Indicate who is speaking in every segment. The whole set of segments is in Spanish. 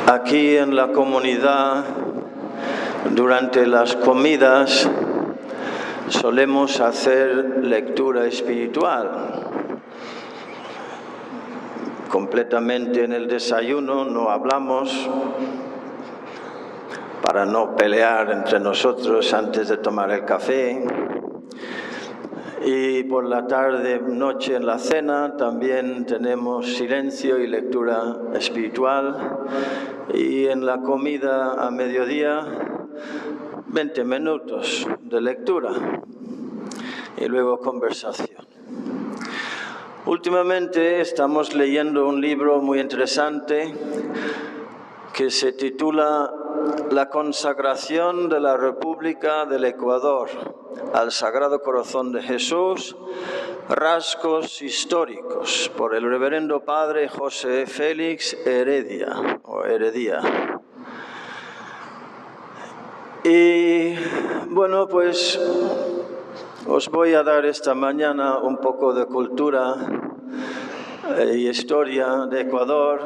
Speaker 1: Aquí en la comunidad, durante las comidas, solemos hacer lectura espiritual. Completamente en el desayuno no hablamos para no pelear entre nosotros antes de tomar el café. Y por la tarde, noche en la cena, también tenemos silencio y lectura espiritual. Y en la comida a mediodía, 20 minutos de lectura y luego conversación. Últimamente estamos leyendo un libro muy interesante que se titula La consagración de la República del Ecuador al Sagrado Corazón de Jesús, rasgos históricos, por el reverendo padre José Félix Heredia. Y bueno, pues os voy a dar esta mañana un poco de cultura y historia de Ecuador,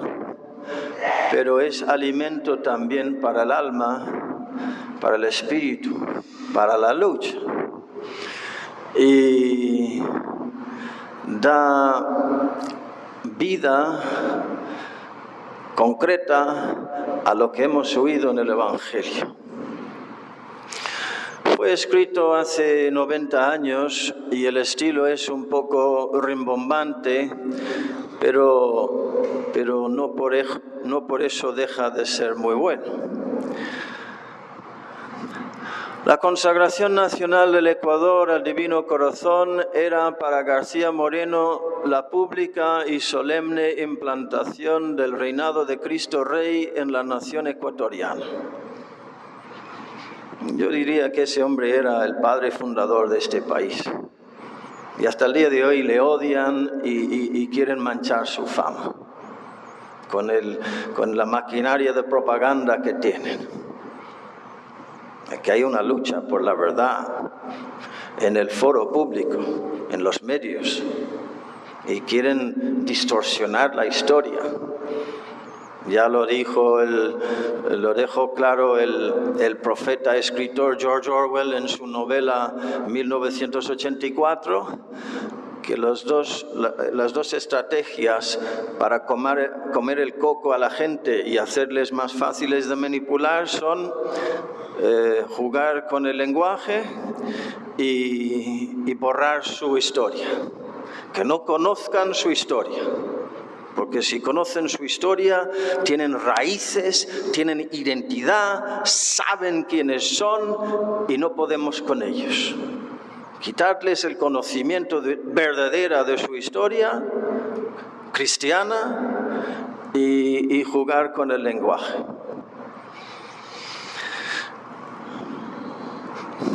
Speaker 1: pero es alimento también para el alma, para el espíritu, para la lucha. Y da vida concreta a lo que hemos oído en el Evangelio. Fue escrito hace 90 años y el estilo es un poco rimbombante, pero no por eso deja de ser muy bueno. La consagración nacional del Ecuador al Divino Corazón era para García Moreno la pública y solemne implantación del reinado de Cristo Rey en la nación ecuatoriana. Yo diría que ese hombre era el padre fundador de este país. Y hasta el día de hoy le odian y quieren manchar su fama con la maquinaria de propaganda que tienen. Que hay una lucha por la verdad en el foro público, en los medios, y quieren distorsionar la historia. Ya lo dejó claro el profeta escritor George Orwell en su novela 1984, que las dos estrategias para comer el coco a la gente y hacerles más fáciles de manipular son jugar con el lenguaje y borrar su historia. Que no conozcan su historia. Porque si conocen su historia, tienen raíces, tienen identidad, saben quiénes son y no podemos con ellos. Quitarles el conocimiento verdadero de su historia cristiana y jugar con el lenguaje.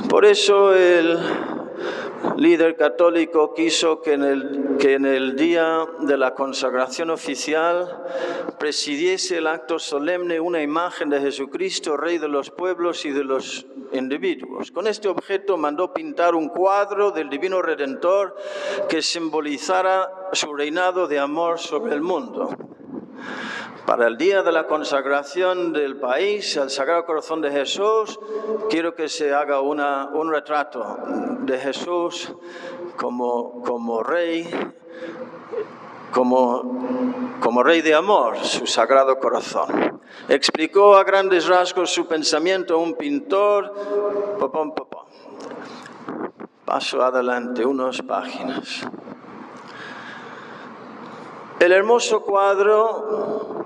Speaker 1: Por eso el líder católico quiso que en el día de la consagración oficial presidiese el acto solemne una imagen de Jesucristo, Rey de los pueblos y de los individuos. Con este objeto mandó pintar un cuadro del Divino Redentor que simbolizara su reinado de amor sobre el mundo. Para el día de la consagración del país al Sagrado Corazón de Jesús, quiero que se haga un retrato de Jesús como rey, como rey de amor, su Sagrado Corazón. Explicó a grandes rasgos su pensamiento un pintor. Paso adelante unas páginas. El hermoso cuadro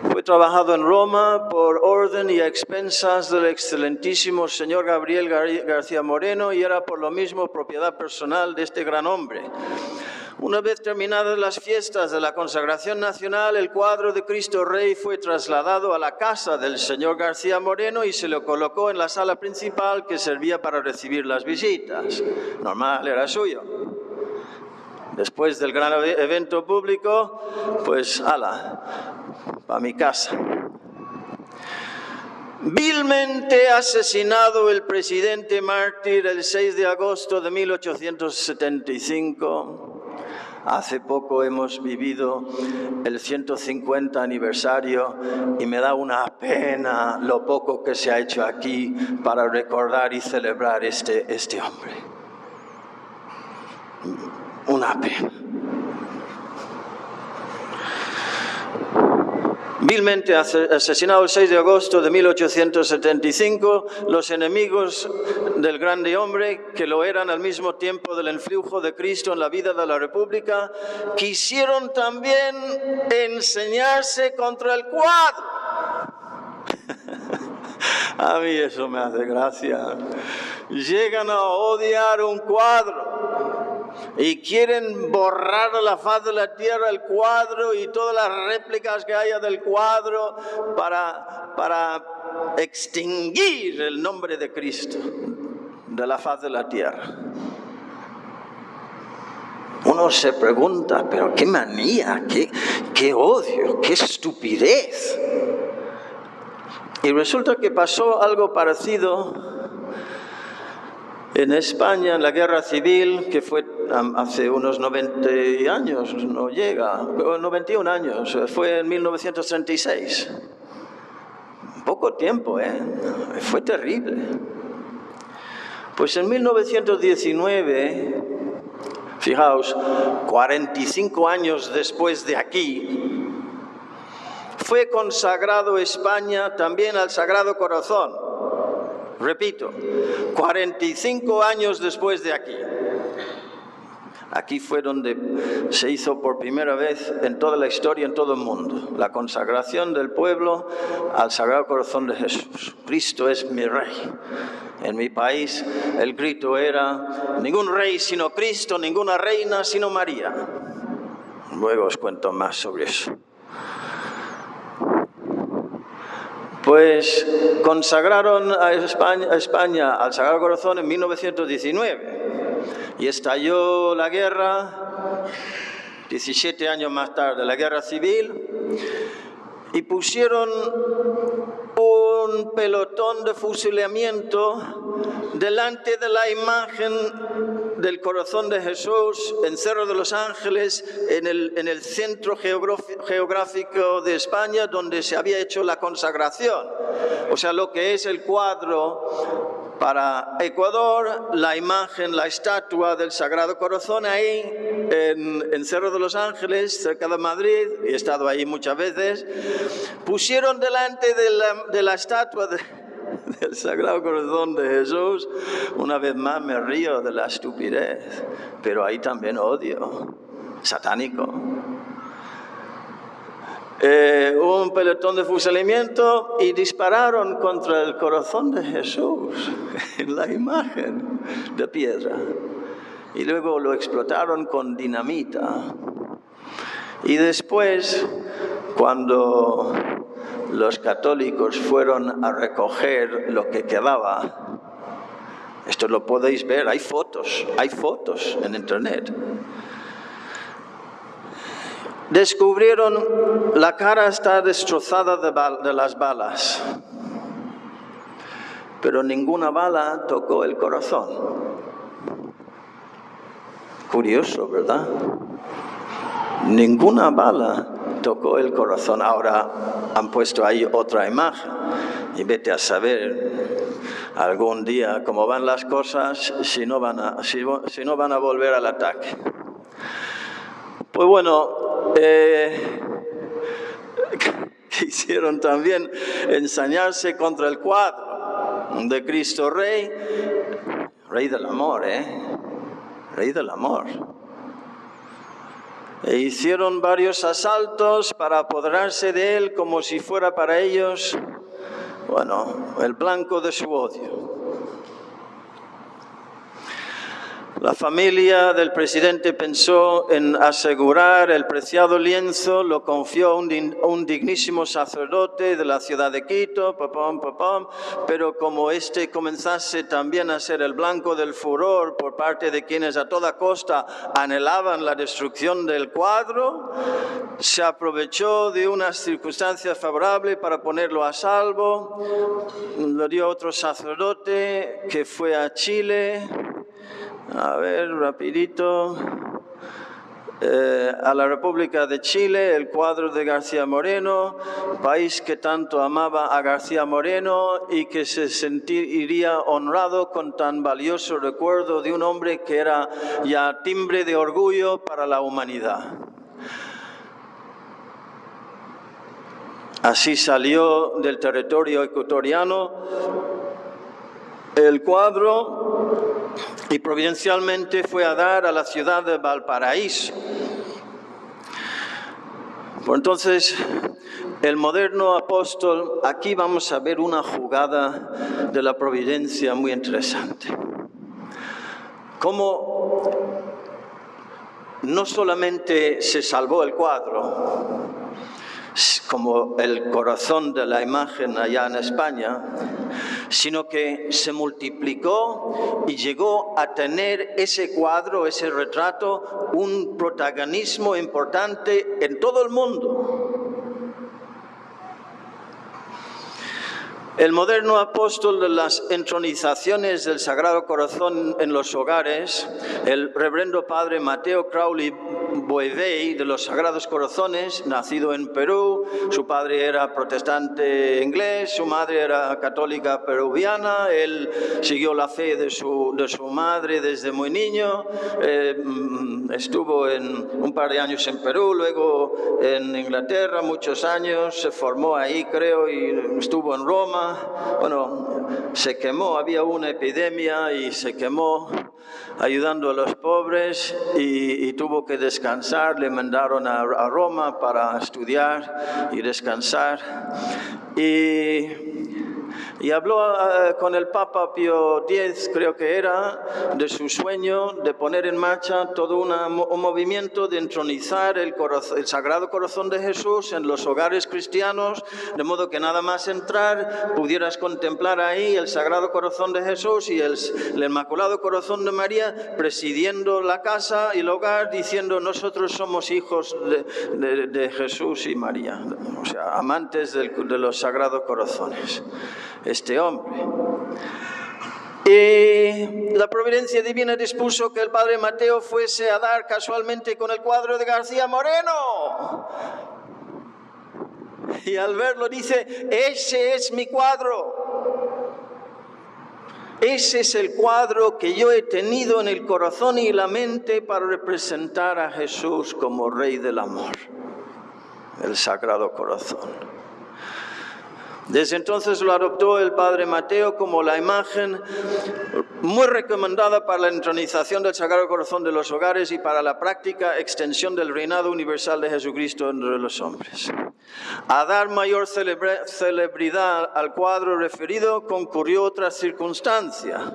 Speaker 1: fue trabajado en Roma por orden y a expensas del excelentísimo señor Gabriel García Moreno y era por lo mismo propiedad personal de este gran hombre. Una vez terminadas las fiestas de la consagración nacional, el cuadro de Cristo Rey fue trasladado a la casa del señor García Moreno y se lo colocó en la sala principal que servía para recibir las visitas. Normal, era suyo. Después del gran evento público, pues, para mi casa. Vilmente asesinado el presidente mártir el 6 de agosto de 1875, Hace poco hemos vivido el 150 aniversario y me da una pena lo poco que se ha hecho aquí para recordar y celebrar este hombre. Una pena. Vilmente asesinado el 6 de agosto de 1875, los enemigos del grande hombre, que lo eran al mismo tiempo del influjo de Cristo en la vida de la República, quisieron también enseñarse contra el cuadro. A mí eso me hace gracia. Llegan a odiar un cuadro y quieren borrar de la faz de la tierra el cuadro y todas las réplicas que haya del cuadro para extinguir el nombre de Cristo de la faz de la tierra. Uno se pregunta, pero qué manía, qué odio, qué estupidez. Y resulta que pasó algo parecido en España, en la Guerra Civil, que fue hace unos 90 años, no llega, 91 años, fue en 1936. Poco tiempo, fue terrible. Pues en 1919, fijaos, 45 años después de aquí, fue consagrado España también al Sagrado Corazón. Repito, 45 años después de aquí. Aquí fue donde se hizo por primera vez en toda la historia, en todo el mundo, la consagración del pueblo al Sagrado Corazón de Jesús. Cristo es mi Rey. En mi país el grito era: ningún rey sino Cristo, ninguna reina sino María. Luego os cuento más sobre eso. Pues consagraron a España al Sagrado Corazón en 1919 y estalló la guerra, 17 años más tarde, la Guerra Civil, y pusieron un pelotón de fusilamiento delante de la imagen del Corazón de Jesús en Cerro de los Ángeles, en el centro geográfico de España donde se había hecho la consagración. O sea, lo que es el cuadro para Ecuador, la imagen, la estatua del Sagrado Corazón ahí en Cerro de los Ángeles, cerca de Madrid, he estado ahí muchas veces, pusieron delante de la estatua del Sagrado Corazón de Jesús. Una vez más me río de la estupidez, pero ahí también odio satánico. Un pelotón de fusilamiento y dispararon contra el corazón de Jesús en la imagen de piedra. Y luego lo explotaron con dinamita. Y después, cuando los católicos fueron a recoger lo que quedaba, esto lo podéis ver, hay fotos en internet. Descubrieron la cara está destrozada de las balas, pero ninguna bala tocó el corazón. Curioso, ¿verdad? Ninguna bala tocó el corazón. Ahora han puesto ahí otra imagen y vete a saber algún día cómo van las cosas, si no van a volver al ataque. Pues bueno, quisieron también ensañarse contra el cuadro de Cristo Rey, Rey del amor, Rey del amor. E hicieron varios asaltos para apoderarse de él como si fuera para ellos, bueno, el blanco de su odio. La familia del presidente pensó en asegurar el preciado lienzo, lo confió a un dignísimo sacerdote de la ciudad de Quito, pero como este comenzase también a ser el blanco del furor por parte de quienes a toda costa anhelaban la destrucción del cuadro, se aprovechó de unas circunstancias favorables para ponerlo a salvo. Lo dio otro sacerdote que fue a Chile. A ver, rapidito. a la República de Chile, el cuadro de García Moreno, país que tanto amaba a García Moreno y que se sentiría honrado con tan valioso recuerdo de un hombre que era ya timbre de orgullo para la humanidad. Así salió del territorio ecuatoriano el cuadro y providencialmente fue a dar a la ciudad de Valparaíso. Por entonces, el moderno apóstol, aquí vamos a ver una jugada de la providencia muy interesante. Cómo no solamente se salvó el cuadro, como el corazón de la imagen allá en España, sino que se multiplicó y llegó a tener ese cuadro, ese retrato, un protagonismo importante en todo el mundo. El moderno apóstol de las entronizaciones del Sagrado Corazón en los hogares, el reverendo padre Mateo Crowley Boivey de los Sagrados Corazones, nacido en Perú, su padre era protestante inglés, su madre era católica peruviana, él siguió la fe de su madre desde muy niño, estuvo un par de años en Perú, luego en Inglaterra muchos años, se formó ahí creo y estuvo en Roma. Bueno, se quemó, había una epidemia y se quemó ayudando a los pobres y tuvo que descansar, le mandaron a Roma para estudiar y descansar. Y habló con el Papa Pío X, creo que era, de su sueño de poner en marcha todo un movimiento de entronizar el Sagrado Corazón de Jesús en los hogares cristianos, de modo que nada más entrar pudieras contemplar ahí el Sagrado Corazón de Jesús y el Inmaculado Corazón de María presidiendo la casa y el hogar, diciendo nosotros somos hijos de Jesús y María, o sea, amantes de los Sagrados Corazones. Este hombre. Y la providencia divina dispuso que el padre Mateo fuese a dar casualmente con el cuadro de García Moreno. Y al verlo dice, ese es mi cuadro. Ese es el cuadro que yo he tenido en el corazón y la mente para representar a Jesús como Rey del Amor, el Sagrado Corazón. Desde entonces lo adoptó el padre Mateo como la imagen muy recomendada para la entronización del Sagrado Corazón de los hogares y para la práctica extensión del reinado universal de Jesucristo entre los hombres. A dar mayor celebridad al cuadro referido concurrió otra circunstancia,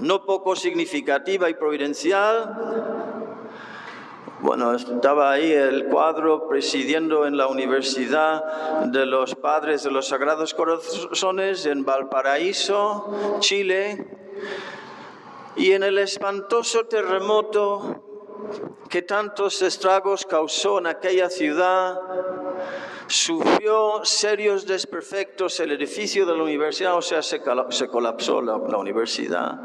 Speaker 1: no poco significativa y providencial. Bueno, estaba ahí el cuadro presidiendo en la Universidad de los Padres de los Sagrados Corazones en Valparaíso, Chile, y en el espantoso terremoto que tantos estragos causó en aquella ciudad, sufrió serios desperfectos el edificio de la universidad, o sea, se colapsó la universidad.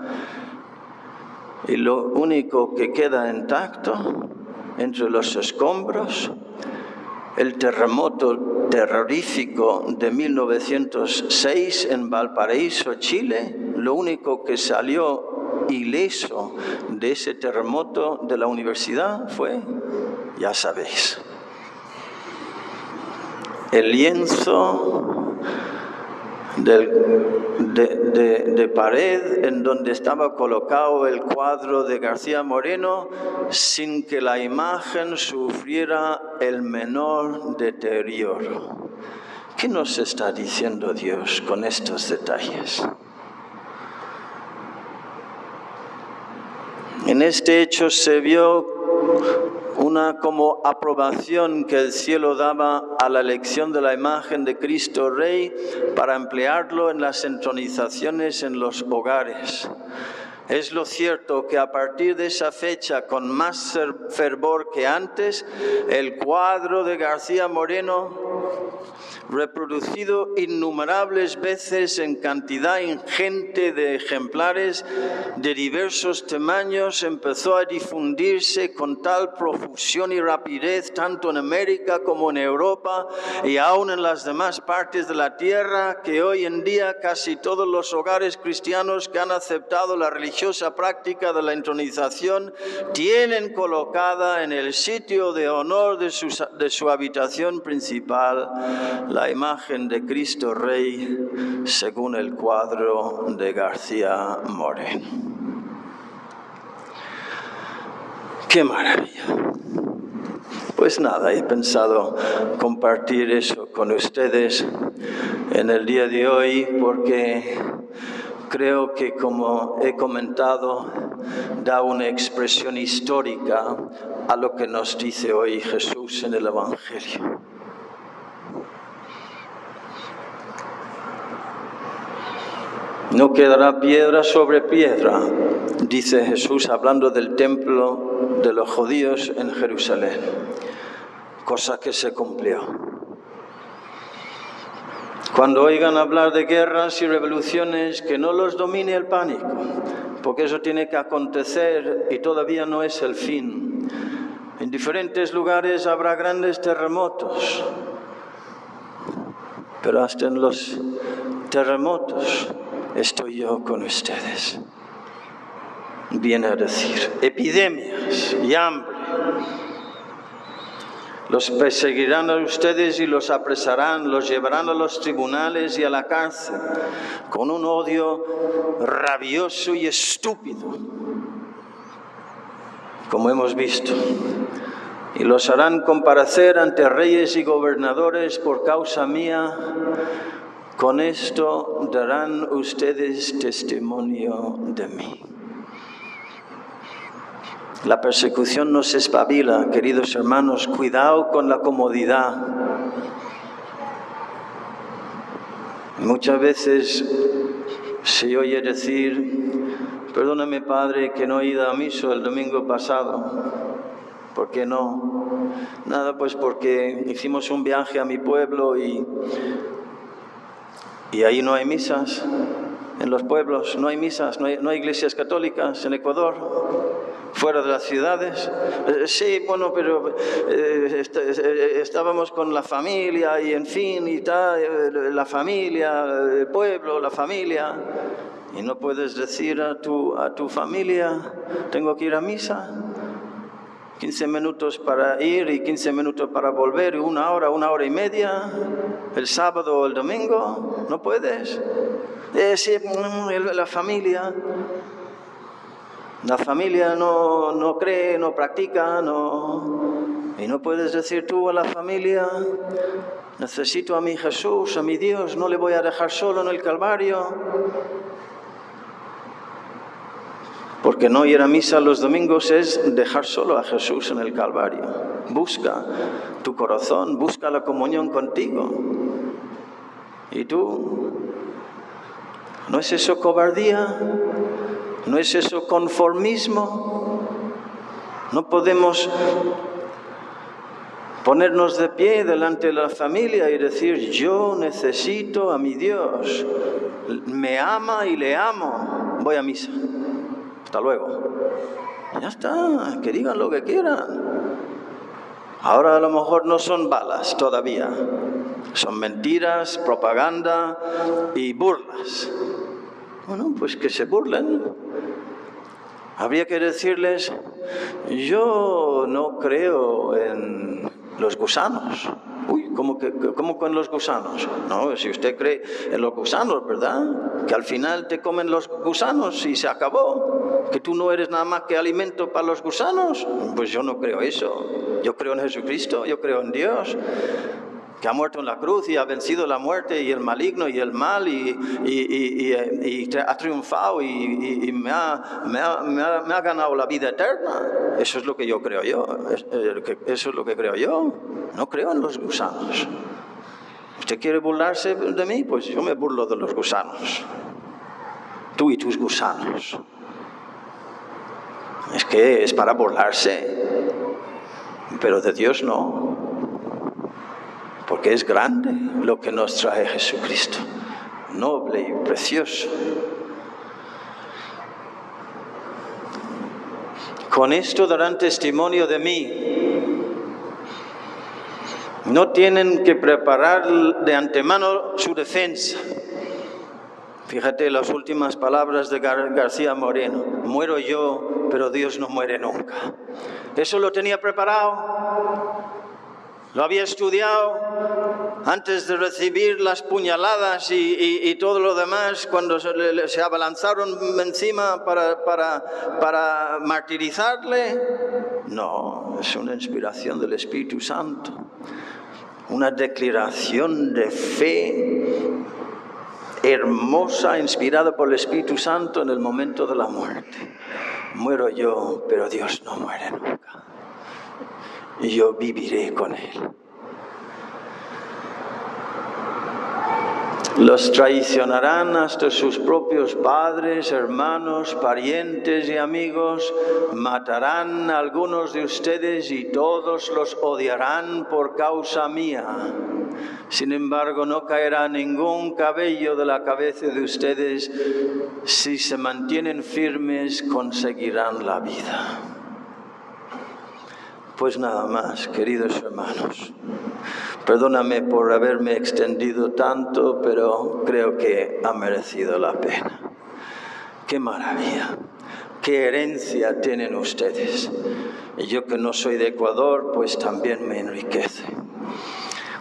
Speaker 1: Y lo único que queda intacto entre los escombros, el terremoto terrorífico de 1906 en Valparaíso, Chile, lo único que salió ileso de ese terremoto de la universidad fue, ya sabéis, el lienzo de pared en donde estaba colocado el cuadro de García Moreno sin que la imagen sufriera el menor deterioro. ¿Qué nos está diciendo Dios con estos detalles? En este hecho se vio una como aprobación que el cielo daba a la elección de la imagen de Cristo Rey para emplearlo en las entronizaciones en los hogares. Es lo cierto que a partir de esa fecha, con más fervor que antes, el cuadro de García Moreno, reproducido innumerables veces en cantidad ingente de ejemplares de diversos tamaños, empezó a difundirse con tal profusión y rapidez tanto en América como en Europa y aún en las demás partes de la tierra, que hoy en día casi todos los hogares cristianos que han aceptado la religiosa práctica de la entronización tienen colocada en el sitio de honor de su habitación principal la imagen de Cristo Rey según el cuadro de García Moreno. ¡Qué maravilla! Pues nada, he pensado compartir eso con ustedes en el día de hoy porque creo que, como he comentado, da una expresión histórica a lo que nos dice hoy Jesús en el Evangelio. No quedará piedra sobre piedra, dice Jesús hablando del templo de los judíos en Jerusalén, cosa que se cumplió. Cuando oigan hablar de guerras y revoluciones, que no los domine el pánico, porque eso tiene que acontecer y todavía no es el fin. En diferentes lugares habrá grandes terremotos, pero hasta en los terremotos estoy yo con ustedes. Viene a decir, epidemias y hambre. Los perseguirán a ustedes y los apresarán, los llevarán a los tribunales y a la cárcel, con un odio rabioso y estúpido, como hemos visto. Y los harán comparecer ante reyes y gobernadores por causa mía. Con esto darán ustedes testimonio de mí. La persecución nos espabila, queridos hermanos. Cuidado con la comodidad. Muchas veces se oye decir, perdóname, Padre, que no he ido a misa el domingo pasado. ¿Por qué no? Nada, pues porque hicimos un viaje a mi pueblo y ahí no hay misas. En los pueblos no hay misas, no hay iglesias católicas en Ecuador. Fuera de las ciudades. Sí, bueno, pero estábamos con la familia y en fin y tal, la familia, el pueblo, la familia. Y no puedes decir a tu familia, tengo que ir a misa. 15 minutos para ir y 15 minutos para volver, y una hora y media, el sábado o el domingo. ¿No puedes? Sí, la familia. La familia no cree, no practica, y no puedes decir tú a la familia, necesito a mi Jesús, a mi Dios, no le voy a dejar solo en el Calvario. Porque no ir a misa los domingos es dejar solo a Jesús en el Calvario. Busca tu corazón, busca la comunión contigo. ¿Y tú? ¿No es eso cobardía? ¿No es eso conformismo? No podemos ponernos de pie delante de la familia y decir, yo necesito a mi Dios, me ama y le amo, voy a misa. Hasta luego. Ya está, que digan lo que quieran. Ahora a lo mejor no son balas todavía, son mentiras, propaganda y burlas. Bueno, pues que se burlen. Habría que decirles, yo no creo en los gusanos. Uy, ¿cómo con los gusanos? No, si usted cree en los gusanos, ¿verdad? Que al final te comen los gusanos y se acabó. Que tú no eres nada más que alimento para los gusanos. Pues yo no creo eso. Yo creo en Jesucristo, yo creo en Dios, que ha muerto en la cruz y ha vencido la muerte y el maligno y el mal y ha triunfado y me ha ganado la vida eterna. Eso es lo que yo creo yo. Eso es lo que creo yo. No creo en los gusanos. ¿Usted quiere burlarse de mí? Pues yo me burlo de los gusanos. Tú y tus gusanos. Es que es para burlarse, pero de Dios no, porque es grande lo que nos trae Jesucristo, noble y precioso. Con esto darán testimonio de mí. No tienen que preparar de antemano su defensa. Fíjate las últimas palabras de García Moreno. Muero yo, pero Dios no muere nunca. Eso lo tenía preparado. Lo había estudiado antes de recibir las puñaladas y todo lo demás, cuando se abalanzaron encima para martirizarle. No, es una inspiración del Espíritu Santo. Una declaración de fe hermosa, inspirada por el Espíritu Santo en el momento de la muerte. Muero yo, pero Dios no muere nunca. Y yo viviré con Él. Los traicionarán hasta sus propios padres, hermanos, parientes y amigos. Matarán a algunos de ustedes y todos los odiarán por causa mía. Sin embargo, no caerá ningún cabello de la cabeza de ustedes. Si se mantienen firmes, conseguirán la vida. Pues nada más, queridos hermanos. Perdóname por haberme extendido tanto, pero creo que ha merecido la pena. ¡Qué maravilla! ¡Qué herencia tienen ustedes! Y yo que no soy de Ecuador, pues también me enriquece.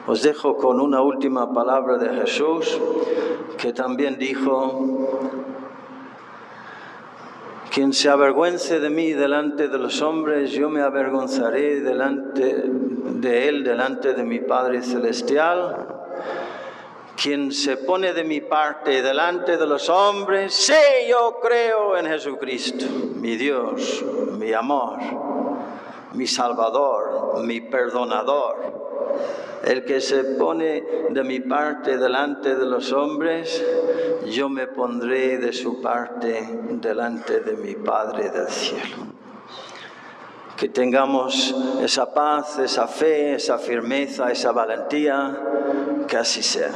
Speaker 1: Os dejo con una última palabra de Jesús, que también dijo: quien se avergüence de mí delante de los hombres, yo me avergonzaré delante de él, delante de mi Padre Celestial. Quien se pone de mi parte delante de los hombres, sí, yo creo en Jesucristo, mi Dios, mi amor, mi Salvador, mi perdonador. El que se pone de mi parte delante de los hombres, yo me pondré de su parte delante de mi Padre del cielo. Que tengamos esa paz, esa fe, esa firmeza, esa valentía, que así sea.